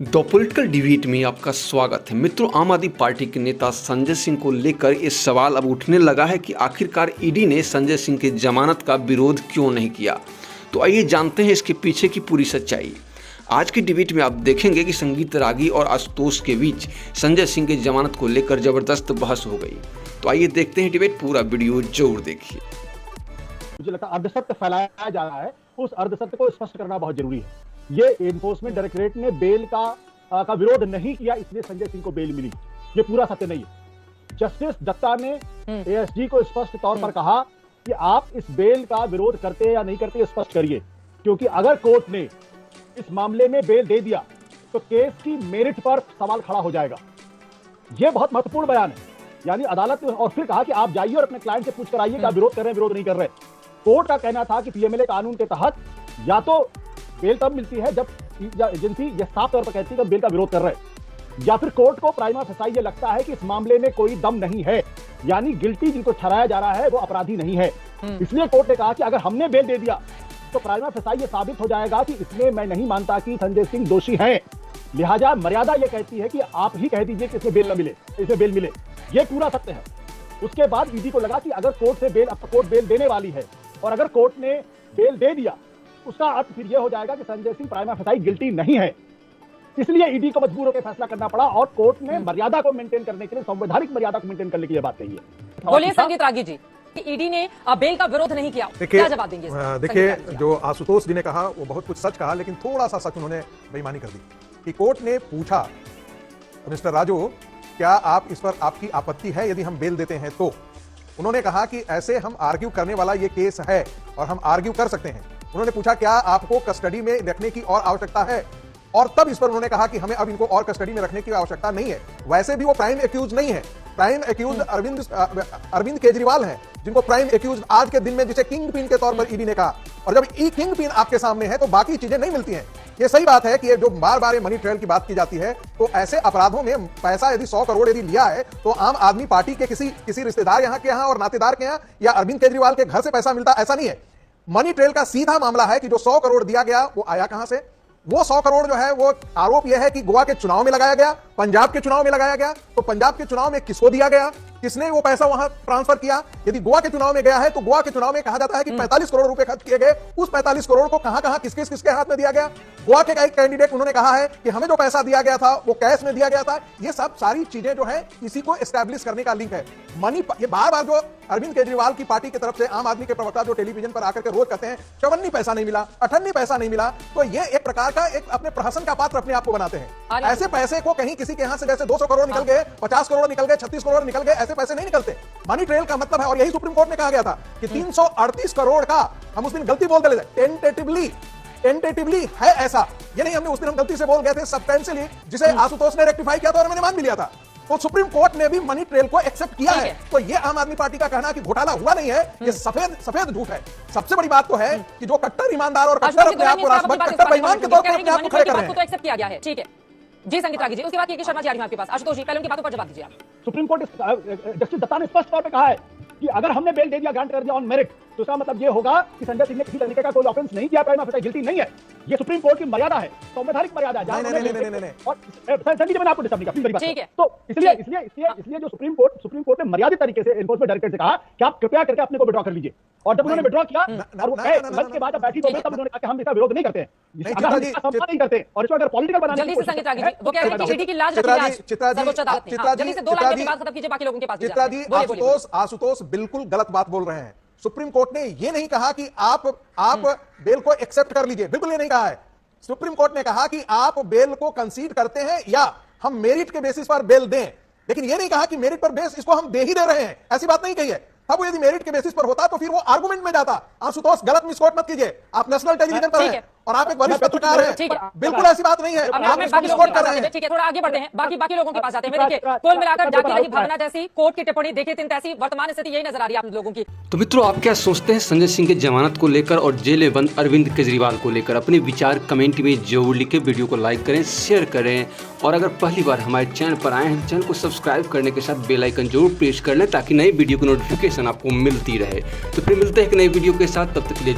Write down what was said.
The political debate में आपका स्वागत है। मित्रों, आम आदमी पार्टी के नेता संजय सिंह को लेकर ये सवाल अब उठने लगा है कि आखिरकार ईडी ने संजय सिंह की जमानत का विरोध क्यों नहीं किया। तो आइए जानते हैं इसके पीछे की पूरी सच्चाई। आज की डिबेट में आप देखेंगे कि संगीत रागी और आशुतोष के बीच संजय सिंह की जमानत को लेकर जबरदस्त बहस हो गई। तो आइए देखते हैं डिबेट, पूरा वीडियो जरूर देखिए। मुझे लगता है अर्धसत्य फैलाया जा रहा है, उस अर्धसत्य को स्पष्ट करना बहुत जरूरी है। ये एनफोर्समेंट डायरेक्टरेट ने बेल का विरोध नहीं किया, इसलिए संजय सिंह को बेल मिली, ये पूरा सत्य नहीं है। जस्टिस दत्ता ने एएसजी को स्पष्ट तौर पर कहा कि आप इस बेल का विरोध करते या नहीं करते स्पष्ट करिए, क्योंकि अगर कोर्ट ने इस मामले में बेल दे दिया तो केस की मेरिट पर सवाल खड़ा हो जाएगा। यह बहुत महत्वपूर्ण बयान है। यानी अदालत ने और फिर कहा कि आप जाइए और अपने क्लाइंट से पूछ कर आइए कि आप विरोध कर रहे हैं, विरोध नहीं कर रहे। कोर्ट का कहना था कि पीएमएलए कानून के तहत या तो बेल तब मिलती है जब एजेंसी यह साफ तौर पर कहती है कि बेल का विरोध कर रहे हैं, या फिर कोर्ट को प्राइमा फेसाई ये लगता है कि इस मामले में कोई दम नहीं है, यानी गिल्टी जिनको ठहराया जा रहा है वो अपराधी नहीं है। इसलिए कोर्ट ने कहा कि अगर हमने बेल दे दिया तो प्राइमा फेसाई ये साबित हो जाएगा कि इसमें मैं नहीं मानता कि संजय सिंह दोषी हैं, लिहाजा मर्यादा ये कहती है कि आप ही कह दीजिए कि इसमें बेल न मिले, इसमें बेल मिले। ये पूरा सत्य है। उसके बाद ईडी को लगा कि अगर कोर्ट से बेल, अब कोर्ट बेल देने वाली है और अगर कोर्ट ने बेल दे दिया उसका अर्थ फिर यह हो जाएगा कि Sanjay Singh prima facie guilty नहीं है। इसलिए ईडी को मजबूर होकर फैसला करना पड़ा और कोर्ट ने मर्यादा को मेंटेन करने के लिए, संवैधानिक मर्यादा को मेंटेन करने की यह बात कही है। बोलिए संगीत रागी जी, ईडी ने बेल का विरोध नहीं किया, क्या जवाब देंगे? देखिए, जो आशुतोष जी ने कहा वो बहुत कुछ सच कहा, लेकिन थोड़ा सा सच उन्होंने बेईमानी कर दी कि कोर्ट ने पूछा मिस्टर राजू क्या आप इस पर आपकी आपत्ति है यदि हम बेल देते हैं, तो उन्होंने कहा कि ऐसे हम आर्ग्यू करने वाला ये केस है और हम आर्ग्यू कर सकते हैं। उन्होंने पूछा क्या आपको कस्टडी में रखने की और आवश्यकता है, और तब इस पर उन्होंने कहा कि हमें अब इनको और कस्टडी में रखने की आवश्यकता नहीं है। वैसे भी वो प्राइम एक्यूज नहीं है, प्राइम एक्यूज अरविंद केजरीवाल हैं, जिनको प्राइम एक्यूज आज के दिन में जिसे किंग पिन के तौर पर ईडी ने कहा। और जब ई किंग पिन आपके सामने है तो बाकी चीजें नहीं मिलती हैं। ये सही बात है कि ये जो बार बार मनी ट्रेल की बात की जाती है, तो ऐसे अपराधों में पैसा यदि 100 करोड़ यदि लिया है तो आम आदमी पार्टी के किसी रिश्तेदार यहाँ के यहाँ और नातेदार के यहाँ या अरविंद केजरीवाल के घर से पैसा मिलता, ऐसा नहीं है। मनी ट्रेल का सीधा मामला है कि जो 100 करोड़ दिया गया वो आया कहां से। वो 100 करोड़ जो है वो आरोप यह है कि गोवा के चुनाव में लगाया गया, पंजाब के चुनाव में लगाया गया। तो पंजाब के चुनाव में किसको दिया गया, किसने वो पैसा वहां ट्रांसफर किया। यदि गोवा के चुनाव में गया है तो गोवा के चुनाव में कहा जाता है कि 45 करोड़ रुपए खर्च किए गए। उस 45 करोड़ को कहां किसके हाथ में दिया गया। गोवा के एक कैंडिडेट उन्होंने कहा है कि हमें जो पैसा दिया गया था वो कैश में दिया गया था। ये सब सारी चीजें जो है इसी को एस्टैब्लिश करने का लिंक है। ये बार बार जो अरविंद केजरीवाल की पार्टी की तरफ से आम आदमी के प्रवक्ता जो टेलीविजन पर आकर के रोज कहते हैं 54 पैसा नहीं मिला, 58 पैसा नहीं मिला, तो ये एक प्रकार का एक अपने प्रहसन का पात्र अपने आप को बनाते हैं। ऐसे पैसे को कहीं किसी के यहां से जैसे 200 करोड़ निकल गए, 50 करोड़ निकल गए, 36 करोड़ निकल गए, ऐसे पैसे नहीं निकलते। मनी ट्रेल का मतलब है, और यही सुप्रीम कोर्ट ने कहा गया था कि 338 करोड़ का हम उस दिन गलती बोल गए थे, टेंटेटिवली है ऐसा। ये नहीं हमने उस दिन हम गलती से बोल गए थे सब्सटेंशियली, जिसे आशुतोष ने रेक्टिफाई किया था और मैंने मान भी लिया था। तो सुप्रीम कोर्ट ने भी मनी ट्रेल को एक्सेप्ट किया है। तो ये आम आदमी पार्टी का कहना कि घोटाला हुआ नहीं है, ये सफेद झूठ है। सबसे बड़ी बात तो है कि जो कट्टर ईमानदार और कट्टर अपने आप को कट्टर बेईमान के तौर पर अपने आप को खड़े कर रहे हैं, तो एक्सेप्ट किया गया है। ठीक है जी संगीत रागी जी, उसके बाद शर्मा जी आ रही है आपके पास। आशुतोष जी, पहले उनकी बातों पर जवाब दीजिए आप। सुप्रीम कोर्ट जस्टिस दत्ता ने स्पष्ट तौर पर कहा है कि अगर हमने बेल दे दिया, ग्रांट कर दिया ऑन मेरिट, तो इसका मतलब ये होगा कि संजय सिंह ने किसी तरीके का कोई ऑफेंस नहीं किया, प्राइमा फेसाई गिल्टी नहीं है। ये सुप्रीम कोर्ट की मर्यादा है, संवैधानिक मर्यादा है। नहीं। और संजय मैंने आपको डिस्टर्ब नहीं किया, ठीक है। तो इसलिए जो सुप्रीम कोर्ट ने मर्यादित तरीके से एनफोर्समेंट डायरेक्टरेट से कहा कि आप कृपया करके अपने को विड्रॉ कर लीजिए। और जब उन्होंने विड्रॉ किया और वो मंच के बाद जब बैठी तो तब उन्होंने कहा कि हम इसका विरोध नहीं करते हैं, अगर हम इसका सम्मान नहीं करते और इसको अगर पॉलिटिकल बनाने जल्दी से संगीत रागी जी, वो कह रहे हैं कि ईडी की लाज रखी आज सर्वोच्च अदालत ने। जल्दी से 2 लाइन की बात खत्म कीजिए, बाकी लोगों के पास चित्रा जी, आशुतोष बिल्कुल गलत बात बोल रहे हैं। सुप्रीम कोर्ट ने ये नहीं कहा कि आप बेल को एक्सेप्ट कर लीजिए, बिल्कुल ये नहीं कहा है। सुप्रीम कोर्ट ने कहा कि आप बेल को कंसीड करते हैं या हम मेरिट के बेसिस पर बेल दें, लेकिन ये नहीं कहा कि मेरिट पर बेस इसको हम दे ही दे रहे हैं, ऐसी बात नहीं कही है। अब यदि मेरिट के बेसिस पर होता तो फिर वो आर्गुमेंट में जाता। आशुतोष गलत मिसकोट मत कीजिए, आप नेशनल टेलीविजन पर हैं और आप एक वरिष्ठ पत्रकार हैं, बिल्कुल ऐसी बात नहीं है। आप मिसकोट कर रहे हैं। ठीक है, थोड़ा आगे बढ़ते हैं, बाकी लोगों के पास आते हैं। देखिए, कुल मिलाकर जाति रही भावना जैसी कोर्ट की टिप्पणी देखिए, तीन तैसी वर्तमान स्थिति यही नजर आ रही है आप लोगों की। तो मित्रों, आप क्या सोचते हैं संजय सिंह की जमानत को लेकर और जेल में बंद अरविंद केजरीवाल को लेकर? अपने विचार कमेंट में जरूर लिखें, वीडियो को लाइक करें, शेयर करें, और अगर पहली बार हमारे चैनल पर आए हैं, चैनल को सब्सक्राइब करने के साथ बेल आइकन जरूर प्रेस कर लें ताकि नई वीडियो की नोटिफिकेशन आपको मिलती रहे। तो फिर मिलते हैं एक नई वीडियो के साथ, तब तक के लिए